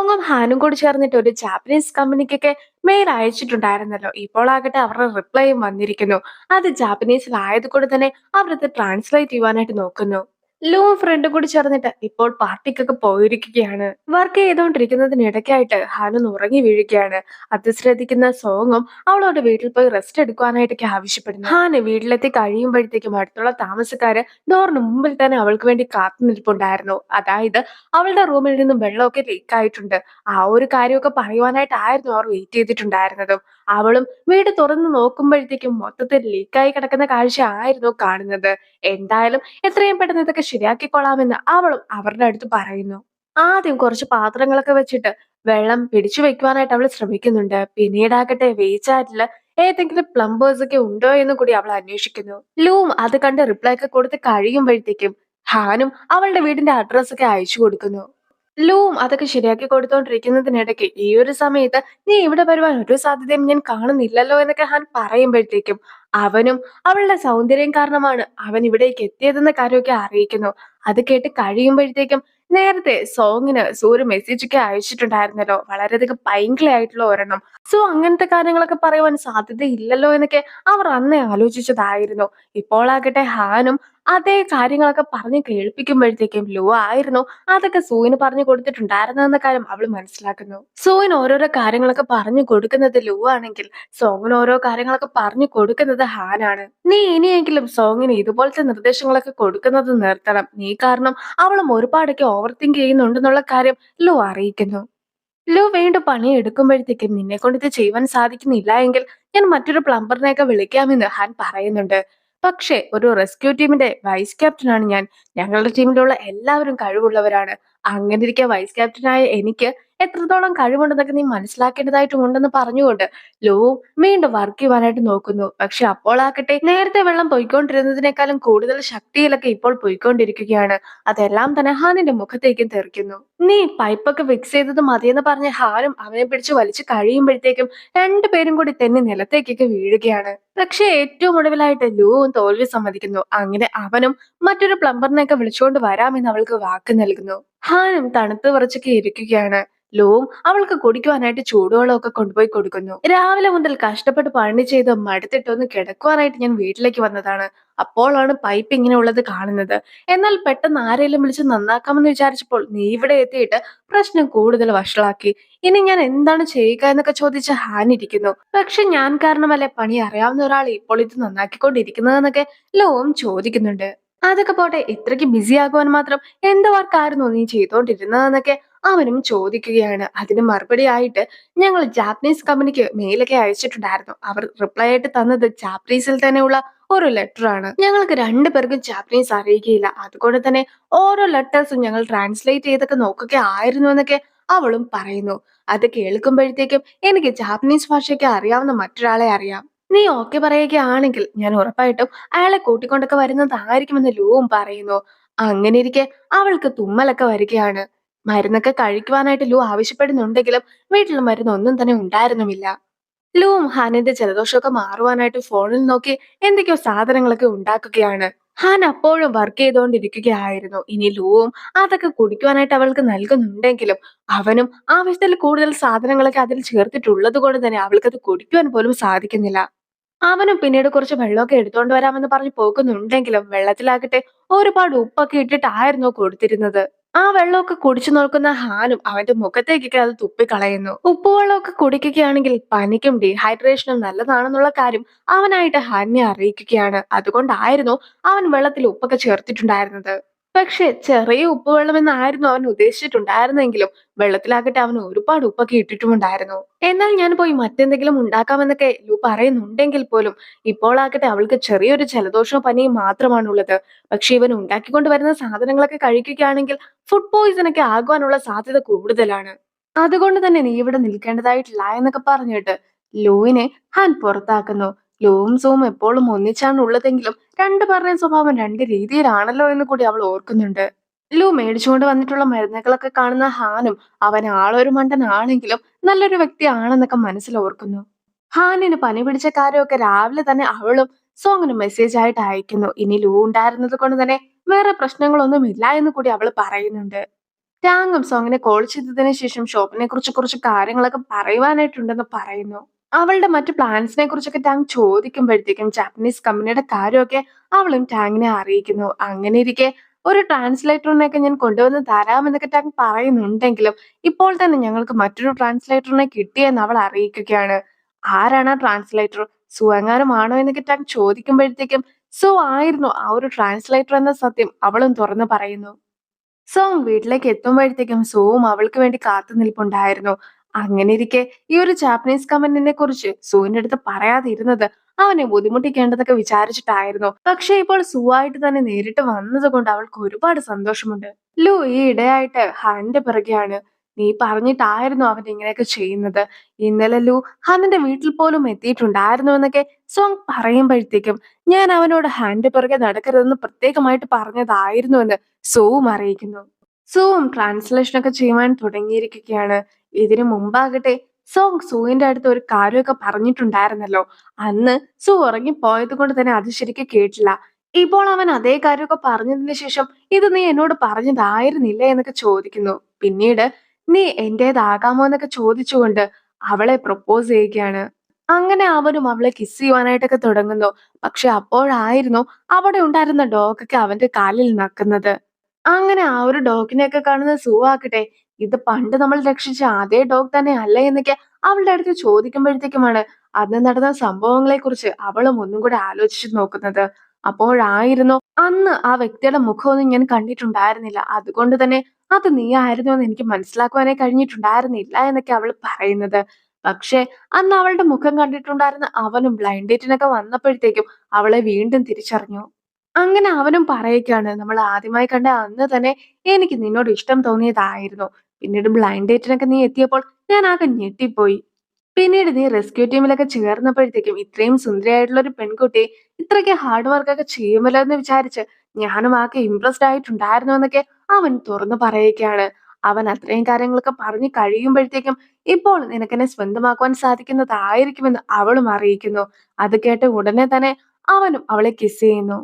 സോങ്ങും ഹാനും കൂടി ചേർന്നിട്ട് ഒരു ജാപ്പനീസ് കമ്പനിക്കൊക്കെ മെയിൽ അയച്ചിട്ടുണ്ടായിരുന്നല്ലോ. ഇപ്പോൾ ആകട്ടെ അവരുടെ റിപ്ലൈയും വന്നിരിക്കുന്നു. അത് ജാപ്പനീസിലായത് കൊണ്ട് തന്നെ അവരത് ട്രാൻസ്ലേറ്റ് ചെയ്യുവാനായിട്ട് നോക്കുന്നു. ലൂവും ഫ്രണ്ടും കൂടി ചേർന്നിട്ട് ഇപ്പോൾ പാർട്ടിക്കൊക്കെ പോയിരിക്കുകയാണ്. വർക്ക് ചെയ്തുകൊണ്ടിരിക്കുന്നതിനിടയ്ക്കായിട്ട് ഹാനു ഉറങ്ങി വീഴുകയാണ്. അത് ശ്രദ്ധിക്കുന്ന സോങ്ങും അവളോട് വീട്ടിൽ പോയി റെസ്റ്റ് എടുക്കുവാനായിട്ടൊക്കെ ആവശ്യപ്പെടുന്നു. ഹാന് വീട്ടിലെത്തി കഴിയുമ്പോഴത്തേക്കും അടുത്തുള്ള താമസക്കാര് ഡോറിന് മുമ്പിൽ തന്നെ അവൾക്ക് വേണ്ടി കാത്തു നിൽപ്പുണ്ടായിരുന്നു. അതായത് അവളുടെ റൂമിൽ നിന്നും വെള്ളമൊക്കെ ലീക്ക് ആയിട്ടുണ്ട്. ആ ഒരു കാര്യമൊക്കെ പറയുവാനായിട്ടായിരുന്നു അവർ വെയിറ്റ് ചെയ്തിട്ടുണ്ടായിരുന്നതും. അവളും വീട് തുറന്നു നോക്കുമ്പോഴത്തേക്കും മൊത്തത്തിൽ ലീക്കായി കിടക്കുന്ന കാഴ്ച ആയിരുന്നു കാണുന്നത്. എന്തായാലും എത്രയും പെട്ടെന്ന് ഇതൊക്കെ ശരിയാക്കിക്കൊള്ളാമെന്ന് അവളും അവരുടെ അടുത്ത് പറയുന്നു. ആദ്യം കുറച്ച് പാത്രങ്ങളൊക്കെ വെച്ചിട്ട് വെള്ളം പിടിച്ചു വെക്കുവാനായിട്ട് അവൾ ശ്രമിക്കുന്നുണ്ട്. പിന്നീടാകട്ടെ വേച്ചാറ്റില് ഏതെങ്കിലും പ്ലംബേഴ്സ് ഒക്കെ ഉണ്ടോ എന്ന് കൂടി അവൾ അന്വേഷിക്കുന്നു. ലൂം അത് കണ്ട് റിപ്ലൈ ഒക്കെ കൊടുത്ത് കഴിയുമ്പോഴത്തേക്കും ഹാനും അവളുടെ വീടിന്റെ അഡ്രസ് ഒക്കെ അയച്ചു കൊടുക്കുന്നു. ലൂം അതൊക്കെ ശരിയാക്കി കൊടുത്തോണ്ടിരിക്കുന്നതിനിടയ്ക്ക് ഈ ഒരു സമയത്ത് നീ ഇവിടെ വരുവാൻ ഒരു സാധ്യതയും ഞാൻ കാണുന്നില്ലല്ലോ എന്നൊക്കെ ഹാൻ പറയുമ്പോഴത്തേക്കും അവനും അവളുടെ സൗന്ദര്യം കാരണമാണ് അവൻ ഇവിടേക്ക് എത്തിയതെന്ന കാര്യമൊക്കെ അറിയിക്കുന്നു. അത് കേട്ട് കഴിയുമ്പോഴത്തേക്കും നേരത്തെ സോങ്ങിന് സൂര്യ മെസ്സേജ് ഒക്കെ അയച്ചിട്ടുണ്ടായിരുന്നല്ലോ, വളരെയധികം പൈങ്കിളി ആയിട്ടുള്ള ഒരെണ്ണം. സോ അങ്ങനത്തെ കാര്യങ്ങളൊക്കെ പറയുവാൻ സാധ്യതയില്ലല്ലോ എന്നൊക്കെ അവർ അന്നേ ആലോചിച്ചതായിരുന്നു. ഇപ്പോളാകട്ടെ ഹാനും അതേ കാര്യങ്ങളൊക്കെ പറഞ്ഞു കേൾപ്പിക്കുമ്പോഴത്തേക്കും ലൂ ആയിരുന്നു അതൊക്കെ സൂയിന് പറഞ്ഞു കൊടുത്തിട്ടുണ്ടായിരുന്നെന്ന കാര്യം അവൾ മനസ്സിലാക്കുന്നു. സൂയിന് ഓരോരോ കാര്യങ്ങളൊക്കെ പറഞ്ഞു കൊടുക്കുന്നത് ലൂ ആണെങ്കിൽ സോങ്ങിന് ഓരോ കാര്യങ്ങളൊക്കെ പറഞ്ഞു കൊടുക്കുന്നത് ഹാനാണ്. നീ ഇനിയെങ്കിലും സോങ്ങിന് ഇതുപോലത്തെ നിർദ്ദേശങ്ങളൊക്കെ കൊടുക്കുന്നത് നിർത്തണം. നീ കാരണം അവളും ഒരുപാടൊക്കെ ഓവർ തിങ്ക് ചെയ്യുന്നുണ്ടെന്നുള്ള കാര്യം ലൂ അറിയിക്കുന്നു. ലൂ വീണ്ടും പണി എടുക്കുമ്പോഴത്തേക്കും നിന്നെ കൊണ്ട് ഇത് ചെയ്യുവാൻ സാധിക്കുന്നില്ല എങ്കിൽ ഞാൻ മറ്റൊരു പ്ലംബറിനെയൊക്കെ വിളിക്കാമെന്ന് ഹാൻ പറയുന്നുണ്ട്. പക്ഷേ ഒരു റെസ്ക്യൂ ടീമിന്റെ വൈസ് ക്യാപ്റ്റനാണ് ഞാൻ. ഞങ്ങളുടെ ടീമിലുള്ള എല്ലാവരും കഴിവുള്ളവരാണ്. അങ്ങനെ ഇരിക്കെ വൈസ് ക്യാപ്റ്റനായ എനിക്ക് എത്രത്തോളം കഴിവുണ്ടെന്നൊക്കെ നീ മനസ്സിലാക്കേണ്ടതായിട്ടുമുണ്ടെന്ന് പറഞ്ഞുകൊണ്ട് ലൂ വീണ്ടും വർക്ക് ചെയ്യുവാനായിട്ട് നോക്കുന്നു. പക്ഷെ അപ്പോൾ ആകട്ടെ നേരത്തെ വെള്ളം പോയിക്കൊണ്ടിരുന്നതിനേക്കാളും കൂടുതൽ ശക്തിയിലൊക്കെ ഇപ്പോൾ പോയിക്കൊണ്ടിരിക്കുകയാണ്. അതെല്ലാം തന്നെ ഹാനിന്റെ മുഖത്തേക്കും തെറിക്കുന്നു. നീ പൈപ്പൊക്കെ ഫിക്സ് ചെയ്തത് മതിയെന്ന് പറഞ്ഞ് ഹാനും അവനെ പിടിച്ച് വലിച്ചു കഴിയുമ്പോഴത്തേക്കും രണ്ടുപേരും കൂടി തന്നെ നിലത്തേക്കൊക്കെ വീഴുകയാണ്. പക്ഷെ ഏറ്റവും ഒടുവിലായിട്ട് ലൂവും തോൽവി സമ്മതിക്കുന്നു. അങ്ങനെ അവനും മറ്റൊരു പ്ലംബറിനെയൊക്കെ വിളിച്ചുകൊണ്ട് വരാമെന്ന് അവൾക്ക് വാക്ക് നൽകുന്നു. ഹാനും തണുത്ത് വിറച്ചൊക്കെ ഇരിക്കുകയാണ്. ലൂവും അവൾക്ക് കുടിക്കുവാനായിട്ട് ചൂടുവെള്ളമൊക്കെ കൊണ്ടുപോയി കൊടുക്കുന്നു. രാവിലെ മുതൽ കഷ്ടപ്പെട്ട് പണി ചെയ്ത് മടുത്തിട്ടൊന്ന് കിടക്കുവാനായിട്ട് ഞാൻ വീട്ടിലേക്ക് വന്നതാണ്. അപ്പോഴാണ് പൈപ്പ് ഇങ്ങനെ ഉള്ളത് കാണുന്നത്. എന്നാൽ പെട്ടെന്ന് ആരെങ്കിലും വിളിച്ച് നന്നാക്കാമെന്ന് വിചാരിച്ചപ്പോൾ നീ ഇവിടെ എത്തിയിട്ട് പ്രശ്നം കൂടുതൽ വഷളാക്കി. ഇനി ഞാൻ എന്താണ് ചെയ്യുക എന്നൊക്കെ ചോദിച്ച് ഹാൻ ഇരിക്കുന്നു. പക്ഷെ ഞാൻ കാരണമല്ലേ പണി അറിയാവുന്ന ഒരാൾ ഇപ്പോൾ ഇത് നന്നാക്കിക്കൊണ്ടിരിക്കുന്നതെന്നൊക്കെ ലോവും ചോദിക്കുന്നുണ്ട്. അതൊക്കെ പോട്ടെ, ഇത്രയ്ക്ക് ബിസി ആകുവാൻ മാത്രം എന്ത് വർക്കായിരുന്നു നീ ചെയ്തോണ്ടിരുന്നതെന്നൊക്കെ അവനും ചോദിക്കുകയാണ്. അതിന് മറുപടി ആയിട്ട് ഞങ്ങൾ ജാപ്പനീസ് കമ്പനിക്ക് മെയിലൊക്കെ അയച്ചിട്ടുണ്ടായിരുന്നു. അവർ റിപ്ലൈ ആയിട്ട് തന്നത് ജാപ്പനീസിൽ തന്നെയുള്ള ഒരു ലെറ്റർ ആണ്. ഞങ്ങൾക്ക് രണ്ടുപേർക്കും ജാപ്പനീസ് അറിയുകയില്ല. അതുകൊണ്ട് തന്നെ ഓരോ ലെറ്റേഴ്സും ഞങ്ങൾ ട്രാൻസ്ലേറ്റ് ചെയ്തൊക്കെ നോക്കുക ആയിരുന്നു എന്നൊക്കെ അവളും പറയുന്നു. അത് കേൾക്കുമ്പോഴത്തേക്കും എനിക്ക് ജാപ്പനീസ് ഭാഷയൊക്കെ അറിയാവുന്ന മറ്റൊരാളെ അറിയാം. നീ ഓക്കെ പറയുകയാണെങ്കിൽ ഞാൻ ഉറപ്പായിട്ടും അയാളെ കൂട്ടിക്കൊണ്ടൊക്കെ വരുന്നതായിരിക്കുമെന്ന് ലൂവും പറയുന്നു. അങ്ങനെ ഇരിക്കെ അവൾക്ക് തുമ്മലൊക്കെ വരികയാണ്. മരുന്നൊക്കെ കഴിക്കുവാനായിട്ട് ലൂ ആവശ്യപ്പെടുന്നുണ്ടെങ്കിലും വീട്ടിൽ മരുന്ന് ഒന്നും തന്നെ ഉണ്ടായിരുന്നുമില്ല. ലൂവും ഹാനിന്റെ ജലദോഷമൊക്കെ മാറുവാനായിട്ട് ഫോണിൽ നോക്കി എന്തൊക്കെയോ സാധനങ്ങളൊക്കെ ഉണ്ടാക്കുകയാണ്. ഹാൻ അപ്പോഴും വർക്ക് ചെയ്തുകൊണ്ടിരിക്കുകയായിരുന്നു. ഇനി ലൂവും അതൊക്കെ കുടിക്കുവാനായിട്ട് അവൾക്ക് നൽകുന്നുണ്ടെങ്കിലും അവനും ആവശ്യത്തിൽ കൂടുതൽ സാധനങ്ങളൊക്കെ അതിൽ ചേർത്തിട്ടുള്ളത് കൊണ്ട് തന്നെ അവൾക്കത് കുടിക്കുവാൻ പോലും സാധിക്കുന്നില്ല. അവനും പിന്നീട് കുറച്ച് വെള്ളമൊക്കെ എടുത്തോണ്ട് വരാമെന്ന് പറഞ്ഞ് പോകുന്നുണ്ടെങ്കിലും വെള്ളത്തിലാകട്ടെ ഒരുപാട് ഉപ്പൊക്കെ ഇട്ടിട്ടായിരുന്നു കൊടുത്തിരുന്നത്. ആ വെള്ളമൊക്കെ കുടിച്ചു നോക്കുന്ന ഹാനും അവന്റെ മുഖത്തേക്കൊക്കെ അത് തുപ്പിക്കളയുന്നു. ഉപ്പുവെള്ളമൊക്കെ കുടിക്കുകയാണെങ്കിൽ പനിക്കും ഡീഹൈഡ്രേഷനും നല്ലതാണെന്നുള്ള കാര്യം അവനായിട്ട് ഹാനിനെ അറിയിക്കുകയാണ്. അതുകൊണ്ടായിരുന്നു അവൻ വെള്ളത്തിൽ ഉപ്പൊക്കെ ചേർത്തിട്ടുണ്ടായിരുന്നത്. പക്ഷെ ചെറിയ ഉപ്പുവെള്ളമെന്നായിരുന്നു അവൻ ഉദ്ദേശിച്ചിട്ടുണ്ടായിരുന്നെങ്കിലും വെള്ളത്തിലാകട്ടെ അവൻ ഒരുപാട് ഉപ്പൊക്കെ ഇട്ടിട്ടുമുണ്ടായിരുന്നു. എന്നാൽ ഞാൻ പോയി മറ്റെന്തെങ്കിലും ഉണ്ടാക്കാമെന്നൊക്കെ ലു പറയുന്നുണ്ടെങ്കിൽ പോലും ഇപ്പോളാകട്ടെ അവൾക്ക് ചെറിയൊരു ജലദോഷവും പനിയും മാത്രമാണുള്ളത്. പക്ഷെ ഇവൻ ഉണ്ടാക്കിക്കൊണ്ട് വരുന്ന സാധനങ്ങളൊക്കെ കഴിക്കുകയാണെങ്കിൽ ഫുഡ് പോയിസൺ ഒക്കെ ആകുവാനുള്ള സാധ്യത കൂടുതലാണ്. അതുകൊണ്ട് തന്നെ നീ ഇവിടെ നിൽക്കേണ്ടതായിട്ടില്ല എന്നൊക്കെ പറഞ്ഞിട്ട് ലൂവിനെ ഹാൻ പുറത്താക്കുന്നു. ലൂവും സൂവും എപ്പോഴും ഒന്നിച്ചാണ് ഉള്ളതെങ്കിലും രണ്ടുപേരുടെയും സ്വഭാവം രണ്ട് രീതിയിലാണല്ലോ എന്ന് കൂടി അവൾ ഓർക്കുന്നുണ്ട്. ലൂ മേടിച്ചുകൊണ്ട് വന്നിട്ടുള്ള മരുന്നുകളൊക്കെ കാണുന്ന ഹാനും അവൻ ആളൊരു മണ്ടനാണെങ്കിലും നല്ലൊരു വ്യക്തിയാണെന്നൊക്കെ മനസ്സിൽ ഓർക്കുന്നു. ഹാനിന് പനി പിടിച്ച കാര്യമൊക്കെ രാവിലെ തന്നെ അവളും സോങ്ങിന് മെസ്സേജ് ആയിട്ട് അയക്കുന്നു. ഇനി ലൂ ഉണ്ടായിരുന്നത് കൊണ്ട് തന്നെ വേറെ പ്രശ്നങ്ങളൊന്നും ഇല്ല എന്ന് കൂടി അവൾ പറയുന്നുണ്ട്. ടാങ്ങും സോങ്ങിനെ കോൾ ചെയ്തതിന് ശേഷം ഷോപ്പിനെ കുറിച്ച് കുറച്ച് കാര്യങ്ങളൊക്കെ പറയുവാനായിട്ടുണ്ടെന്ന് പറയുന്നു. അവളുടെ മറ്റു പ്ലാൻസിനെ കുറിച്ചൊക്കെ ടാങ് ചോദിക്കുമ്പോഴത്തേക്കും ജാപ്പനീസ് കമ്പനിയുടെ കാര്യമൊക്കെ അവളും ടാങ്ങിനെ അറിയിക്കുന്നു. അങ്ങനെ ഇരിക്കെ ഒരു ട്രാൻസ്ലേറ്ററിനെയൊക്കെ ഞാൻ കൊണ്ടുവന്ന് തരാമെന്നൊക്കെ ടാങ് പറയുന്നുണ്ടെങ്കിലും ഇപ്പോൾ തന്നെ ഞങ്ങൾക്ക് മറ്റൊരു ട്രാൻസ്ലേറ്ററിനെ കിട്ടിയെന്ന് അവൾ അറിയിക്കുകയാണ്. ആരാണ് ആ ട്രാൻസ്ലേറ്റർ? സു എങ്ങാനുമാണോ എന്നൊക്കെ ടാങ് ചോദിക്കുമ്പോഴത്തേക്കും സു ആയിരുന്നു ആ ഒരു ട്രാൻസ്ലേറ്റർ എന്ന സത്യം അവളും തുറന്നു പറയുന്നു. സോങ് വീട്ടിലേക്ക് എത്തുമ്പോഴത്തേക്കും സുവും അവൾക്ക് വേണ്ടി കാത്തു നിൽപ്പുണ്ടായിരുന്നു. അങ്ങനെയിരിക്കെ ഈ ഒരു ജാപ്പനീസ് കമന്റിനെ കുറിച്ച് സുവിന്റെ അടുത്ത് പറയാതിരുന്നത് അവനെ ബുദ്ധിമുട്ടിക്കേണ്ടതൊക്കെ വിചാരിച്ചിട്ടായിരുന്നു. പക്ഷെ ഇപ്പോൾ സുവായിട്ട് തന്നെ നേരിട്ട് വന്നത് കൊണ്ട് അവൾക്ക് ഒരുപാട് സന്തോഷമുണ്ട്. ലു ഈ ഇടയായിട്ട് ഹാനിന്റെ പിറകെയാണ്. നീ പറഞ്ഞിട്ടായിരുന്നു അവൻ ഇങ്ങനെയൊക്കെ ചെയ്യുന്നത്. ഇന്നലെ ലു ഹാനിന്റെ വീട്ടിൽ പോലും എത്തിയിട്ടുണ്ടായിരുന്നു എന്നൊക്കെ സോങ് പറയുമ്പോഴത്തേക്കും ഞാൻ അവനോട് ഹാനിന്റെ പിറകെ നടക്കരുതെന്ന് പ്രത്യേകമായിട്ട് പറഞ്ഞതായിരുന്നുവെന്ന് സുവും അറിയിക്കുന്നു. സുവും ട്രാൻസ്ലേഷൻ ഒക്കെ ചെയ്യുവാൻ തുടങ്ങിയിരിക്കുകയാണ്. ഇതിനു മുമ്പാകട്ടെ സോങ് സുവിന്റെ അടുത്ത് ഒരു കാര്യമൊക്കെ പറഞ്ഞിട്ടുണ്ടായിരുന്നല്ലോ. അന്ന് സു ഉറങ്ങിപ്പോയത് കൊണ്ട് തന്നെ അത് ശരിക്കും കേട്ടില്ല. ഇപ്പോൾ അവൻ അതേ കാര്യമൊക്കെ പറഞ്ഞതിന് ശേഷം ഇത് നീ എന്നോട് പറഞ്ഞതായിരുന്നില്ല എന്നൊക്കെ ചോദിക്കുന്നു. പിന്നീട് നീ എന്റേതാകാമോ എന്നൊക്കെ ചോദിച്ചുകൊണ്ട് അവളെ പ്രപ്പോസ് ചെയ്യുകയാണ്. അങ്ങനെ അവനും അവളെ കിസ് ചെയ്യുവാനായിട്ടൊക്കെ തുടങ്ങുന്നു. പക്ഷെ അപ്പോഴായിരുന്നു അവിടെ ഉണ്ടായിരുന്ന ഡോഗൊക്കെ അവന്റെ കാലിൽ നക്കുന്നത്. അങ്ങനെ ആ ഒരു ഡോഗിനെയൊക്കെ കാണുന്ന സൂവാക്കട്ടെ, ഇത് പണ്ട് നമ്മൾ രക്ഷിച്ച അതേ ഡോഗ് തന്നെ അല്ലേ എന്നൊക്കെ അവളുടെ അടുത്ത് ചോദിക്കുമ്പോഴത്തേക്കുമാണ് അന്ന് നടന്ന സംഭവങ്ങളെ കുറിച്ച് അവളും ഒന്നും കൂടെ ആലോചിച്ചു നോക്കുന്നത്. അപ്പോഴായിരുന്നു അന്ന് ആ വ്യക്തിയുടെ മുഖമൊന്നും ഞാൻ കണ്ടിട്ടുണ്ടായിരുന്നില്ല. അതുകൊണ്ട് തന്നെ അത് നീ ആയിരുന്നു എന്ന് എനിക്ക് മനസ്സിലാക്കുവാനേ കഴിഞ്ഞിട്ടുണ്ടായിരുന്നില്ല എന്നൊക്കെ അവൾ പറയുന്നത്. പക്ഷെ അന്ന് അവളുടെ മുഖം കണ്ടിട്ടുണ്ടായിരുന്ന അവനും ബ്ലൈൻഡ് ഡേറ്റിനൊക്കെ വന്നപ്പോഴത്തേക്കും അവളെ വീണ്ടും തിരിച്ചറിഞ്ഞു. അങ്ങനെ അവനും പറയുകയാണ്, നമ്മൾ ആദ്യമായി കണ്ട അന്ന് തന്നെ എനിക്ക് നിന്നോട് ഇഷ്ടം തോന്നിയതായിരുന്നു. പിന്നീട് ബ്ലൈൻഡ് ഡേറ്റിനൊക്കെ നീ എത്തിയപ്പോൾ ഞാൻ ആകെ ഞെട്ടിപ്പോയി. പിന്നീട് നീ റെസ്ക്യൂ ടീമിലൊക്കെ ചേർന്നപ്പോഴത്തേക്കും ഇത്രയും സുന്ദരിയായിട്ടുള്ള ഒരു പെൺകുട്ടി ഇത്രയ്ക്ക് ഹാർഡ് വർക്ക് ഒക്കെ ചെയ്യുമല്ലോ എന്ന് വിചാരിച്ച് ഞാനും ആകെ ഇംപ്രസ്ഡ് ആയിട്ടുണ്ടായിരുന്നു എന്നൊക്കെ അവൻ തുറന്നു പറയുകയാണ്. അവൻ അത്രയും കാര്യങ്ങളൊക്കെ പറഞ്ഞു കഴിയുമ്പോഴത്തേക്കും ഇപ്പോൾ നിനക്കെന്നെ സ്വന്തമാക്കുവാൻ സാധിക്കുന്നതായിരിക്കുമെന്ന് അവളും അറിയിക്കുന്നു. അത് കേട്ട് ഉടനെ തന്നെ അവനും അവളെ കിസ് ചെയ്യുന്നു.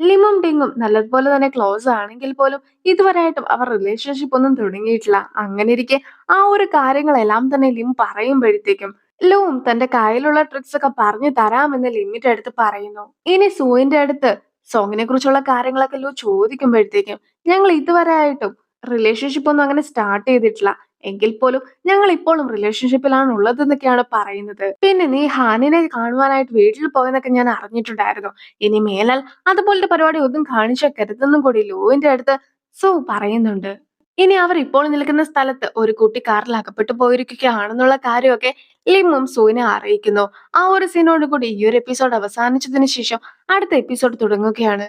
ലിമും ടിങ്ങും നല്ലതുപോലെ തന്നെ ക്ലോസ് ആണെങ്കിൽ പോലും ഇതുവരെയായിട്ടും അവർ റിലേഷൻഷിപ്പ് ഒന്നും തുടങ്ങിയിട്ടില്ല. അങ്ങനെയിരിക്കെ ആ ഒരു കാര്യങ്ങളെല്ലാം തന്നെ ലിം പറയുമ്പോഴത്തേക്കും ലുവും തന്റെ കയ്യിലുള്ള ട്രിക്സ് ഒക്കെ പറഞ്ഞു തരാമെന്ന് ലിമിന്റെ അടുത്ത് പറയുന്നു. ഇനി സൂവിന്റെ അടുത്ത് സോങ്ങിനെ കുറിച്ചുള്ള കാര്യങ്ങളൊക്കെ ലു ചോദിക്കുമ്പോഴത്തേക്കും ഞങ്ങൾ ഇതുവരെ ആയിട്ടും റിലേഷൻഷിപ്പ് ഒന്നും അങ്ങനെ സ്റ്റാർട്ട് ചെയ്തിട്ടില്ല. എങ്കിൽ പോലും ഞങ്ങൾ ഇപ്പോഴും റിലേഷൻഷിപ്പിലാണ് ഉള്ളതെന്നൊക്കെയാണ് പറയുന്നത്. പിന്നെ നീ ഹാനിനെ കാണുവാനായിട്ട് വീട്ടിൽ പോയെന്നൊക്കെ ഞാൻ അറിഞ്ഞിട്ടുണ്ടായിരുന്നു. ഇനി മേലാൽ അതുപോലത്തെ പരിപാടി ഒന്നും കാണിച്ചേക്കരുതെന്നും കൂടി ലൂവിന്റെ അടുത്ത് സു പറയുന്നുണ്ട്. ഇനി അവർ ഇപ്പോൾ നിൽക്കുന്ന സ്ഥലത്ത് ഒരു കുട്ടി കാറിൽ അകപ്പെട്ടു പോയിരിക്കുകയാണെന്നുള്ള കാര്യമൊക്കെ ലിമ്മും സൂവിനെ അറിയിക്കുന്നു. ആ ഒരു സീനോട് കൂടി ഈ ഒരു എപ്പിസോഡ് അവസാനിച്ചതിന് ശേഷം അടുത്ത എപ്പിസോഡ് തുടങ്ങുകയാണ്.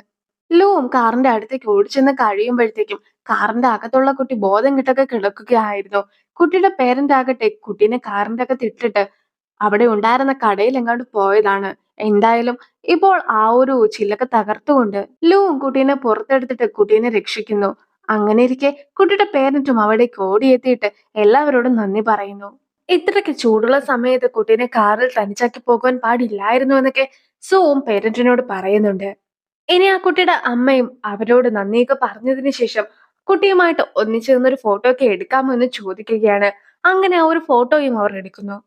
ലൂവും കാറിന്റെ അടുത്തേക്ക് ഓടിച്ചെന്ന് കഴിയുമ്പോഴത്തേക്കും കാറിന്റെ അകത്തുള്ള കുട്ടി ബോധം കെട്ടൊക്കെ കിടക്കുകയായിരുന്നു. കുട്ടിയുടെ പേരന്റ് ആകട്ടെ കുട്ടീനെ കാറിന്റെ അകത്ത് ഇട്ടിട്ട് അവിടെ ഉണ്ടായിരുന്ന കടയിൽ എങ്ങാണ്ട് പോയതാണ്. എന്തായാലും ഇപ്പോൾ ആ ഒരു ചില്ലൊക്കെ തകർത്തുകൊണ്ട് ലൂവും കുട്ടീനെ പുറത്തെടുത്തിട്ട് കുട്ടീനെ രക്ഷിക്കുന്നു. അങ്ങനെ ഇരിക്കെ കുട്ടിയുടെ പേരന്റും അവിടേക്ക് ഓടിയെത്തിയിട്ട് എല്ലാവരോടും നന്ദി പറയുന്നു. ഇത്രയ്ക്ക് ചൂടുള്ള സമയത്ത് കുട്ടീനെ കാറിൽ തനിച്ചാക്കി പോകാൻ പാടില്ലായിരുന്നു എന്നൊക്കെ സുവും പേരന്റിനോട് പറയുന്നുണ്ട്. ഇനി ആ കുട്ടിയുടെ അമ്മയും അവരോട് നന്ദിയൊക്കെ പറഞ്ഞതിന് ശേഷം കുട്ടിയുമായിട്ട് ഒന്നിച്ചു നിന്നൊരു ഫോട്ടോ ഒക്കെ എടുക്കാമോ എന്ന് ചോദിക്കുകയാണ്. അങ്ങനെ ആ ഒരു ഫോട്ടോയും അവർ എടുക്കുന്നു.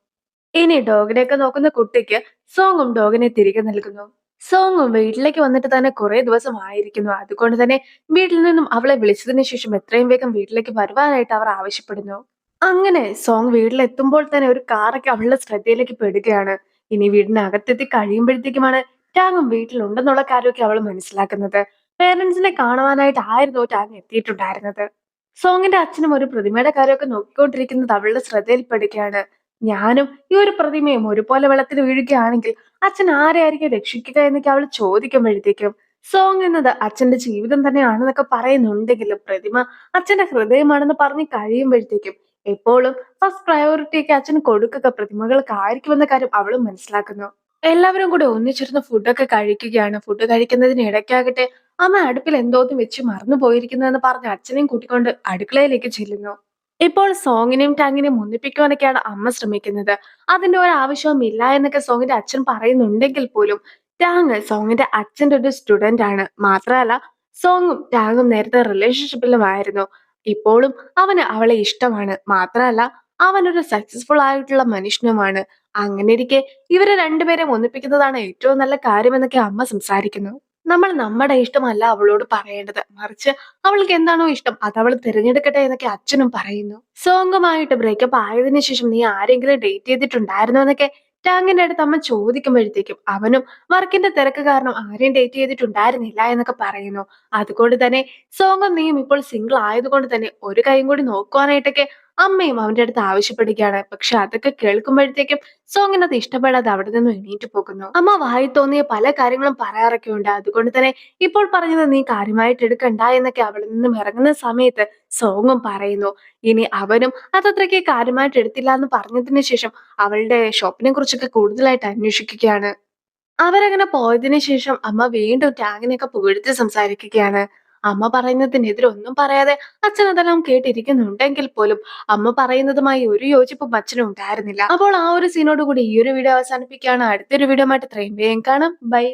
ഇനി ഡോഗിനെയൊക്കെ നോക്കുന്ന കുട്ടിക്ക് സോങ്ങും ഡോഗിനെ തിരികെ നൽകുന്നു. സോങ്ങും വീട്ടിലേക്ക് വന്നിട്ട് തന്നെ കുറെ ദിവസമായിരിക്കുന്നു. അതുകൊണ്ട് തന്നെ വീട്ടിൽ നിന്നും അവളെ വിളിച്ചതിന് ശേഷം എത്രയും വേഗം വീട്ടിലേക്ക് വരുവാനായിട്ട് അവർ ആവശ്യപ്പെടുന്നു. അങ്ങനെ സോങ് വീട്ടിലെത്തുമ്പോൾ തന്നെ ഒരു കാറൊക്കെ അവളുടെ ശ്രദ്ധയിലേക്ക് പെടുകയാണ്. ഇനി വീടിനകത്തെത്തി കഴിയുമ്പോഴത്തേക്കുമാണ് ടാങ്ങും വീട്ടിലുണ്ടെന്നുള്ള കാര്യമൊക്കെ അവൾ മനസ്സിലാക്കുന്നത്. പേരൻസിനെ കാണുവാനായിട്ടായിരുന്നു ടാങ് എത്തിയിട്ടുണ്ടായിരുന്നത്. സോങ്ങിന്റെ അച്ഛനും ഒരു പ്രതിമയുടെ കാര്യമൊക്കെ നോക്കിക്കൊണ്ടിരിക്കുന്നത് അവളുടെ ശ്രദ്ധയിൽപ്പെടുകയാണ്. ഞാനും ഈ ഒരു പ്രതിമയും ഒരുപോലെ വെള്ളത്തിൽ വീഴുകയാണെങ്കിൽ അച്ഛൻ ആരെയായിരിക്കും രക്ഷിക്കുക എന്നൊക്കെ അവൾ ചോദിക്കുമ്പോഴത്തേക്കും സോങ് എന്നത് അച്ഛന്റെ ജീവിതം തന്നെയാണെന്നൊക്കെ പറയുന്നുണ്ടെങ്കിലും പ്രതിമ അച്ഛന്റെ ഹൃദയമാണെന്ന് പറഞ്ഞ് കഴിയുമ്പോഴത്തേക്കും എപ്പോഴും ഫസ്റ്റ് പ്രയോറിറ്റി ഒക്കെ അച്ഛൻ കൊടുക്കുക പ്രതിമകൾക്കായിരിക്കുമെന്ന കാര്യം അവളും മനസ്സിലാക്കുന്നു. എല്ലാവരും കൂടെ ഒന്നിച്ചിരുന്ന് ഫുഡൊക്കെ കഴിക്കുകയാണ്. ഫുഡ് കഴിക്കുന്നതിന് ഇടയ്ക്കാകട്ടെ അമ്മ അടുപ്പിൽ എന്തോന്ന് വെച്ച് മറന്നു പോയിരിക്കുന്നതെന്ന് പറഞ്ഞ് അച്ഛനെയും കൂട്ടിക്കൊണ്ട് അടുക്കളയിലേക്ക് ചെല്ലുന്നു. ഇപ്പോൾ സോങ്ങിനെയും ടാങ്ങിനെയും ഒന്നിപ്പിക്കുവാനൊക്കെയാണ് അമ്മ ശ്രമിക്കുന്നത്. അതിന്റെ ഒരു ആവശ്യവും ഇല്ല എന്നൊക്കെ സോങ്ങിന്റെ അച്ഛൻ പറയുന്നുണ്ടെങ്കിൽ പോലും ടാങ് സോങ്ങിന്റെ അച്ഛന്റെ ഒരു സ്റ്റുഡന്റ് ആണ്. മാത്രമല്ല സോങ്ങും ടാങ്ങും നേരത്തെ റിലേഷൻഷിപ്പിലുമായിരുന്നു. ഇപ്പോഴും അവന് അവളെ ഇഷ്ടമാണ്. മാത്രമല്ല അവനൊരു സക്സസ്ഫുൾ ആയിട്ടുള്ള മനുഷ്യനുമാണ്. അങ്ങനെയിരിക്കെ ഇവരെ രണ്ടുപേരെയും ഒന്നിപ്പിക്കുന്നതാണ് ഏറ്റവും നല്ല കാര്യമെന്നൊക്കെ അമ്മ സംസാരിക്കുന്നു. നമ്മൾ നമ്മുടെ ഇഷ്ടമല്ല അവളോട് പറയേണ്ടത്. മറിച്ച് അവൾക്ക് എന്താണോ ഇഷ്ടം അത് അവൾ തിരഞ്ഞെടുക്കട്ടെ എന്നൊക്കെ അച്ഛനും പറയുന്നു. സോങ്ങുമായിട്ട് ബ്രേക്കപ്പ് ആയതിനു ശേഷം നീ ആരെങ്കിലും ഡേറ്റ് ചെയ്തിട്ടുണ്ടായിരുന്നോ എന്നൊക്കെ ടാങ്ങിന്റെ അടുത്ത് അമ്മ ചോദിക്കുമ്പോഴത്തേക്കും അവനും വർക്കിന്റെ തിരക്ക് കാരണം ആരെയും ഡേറ്റ് ചെയ്തിട്ടുണ്ടായിരുന്നില്ല എന്നൊക്കെ പറയുന്നു. അതുകൊണ്ട് തന്നെ സോങ്ങും നീയും ഇപ്പോൾ സിംഗിൾ ആയതുകൊണ്ട് തന്നെ ഒരു കൈയും കൂടി നോക്കുവാനായിട്ടൊക്കെ അമ്മയും അവന്റെ അടുത്ത് ആവശ്യപ്പെടുകയാണ്. പക്ഷെ അതൊക്കെ കേൾക്കുമ്പോഴത്തേക്കും സോങ്ങിന് അത് ഇഷ്ടപ്പെടാതെ അവിടെ നിന്നും എണീറ്റ് പോകുന്നു. അമ്മ വായി തോന്നിയ പല കാര്യങ്ങളും പറയാറൊക്കെ ഉണ്ട്. അതുകൊണ്ട് തന്നെ ഇപ്പോൾ പറഞ്ഞത് നീ കാര്യമായിട്ട് എടുക്കണ്ട എന്നൊക്കെ അവിടെ നിന്നും ഇറങ്ങുന്ന സമയത്ത് സോങ്ങും പറയുന്നു. ഇനി അവനും അതത്രയ്ക്ക് കാര്യമായിട്ട് എടുത്തില്ല എന്ന് പറഞ്ഞതിന് ശേഷം അവളുടെ ഷോപ്പിനെ കുറിച്ചൊക്കെ കൂടുതലായിട്ട് അന്വേഷിക്കുകയാണ്. അവരങ്ങനെ പോയതിനു ശേഷം അമ്മ വീണ്ടും ടാങ്ങിനെയൊക്കെ പുകഴ്ത്തി സംസാരിക്കുകയാണ്. അമ്മ പറയുന്നതിനെതിരെ ഒന്നും പറയാതെ അച്ഛൻ അതെല്ലാം കേട്ടിരിക്കുന്നുണ്ടെങ്കിൽ പോലും അമ്മ പറയുന്നതുമായി ഒരു യോജിപ്പും അച്ഛനും ഉണ്ടായിരുന്നില്ല. അപ്പോൾ ആ ഒരു സീനോട് കൂടി ഈ ഒരു വീഡിയോ അവസാനിപ്പിക്കുകയാണ്. അടുത്തൊരു വീഡിയോ ആയിട്ട് ഇത്രയും വേഗം കാണാം. ബൈ.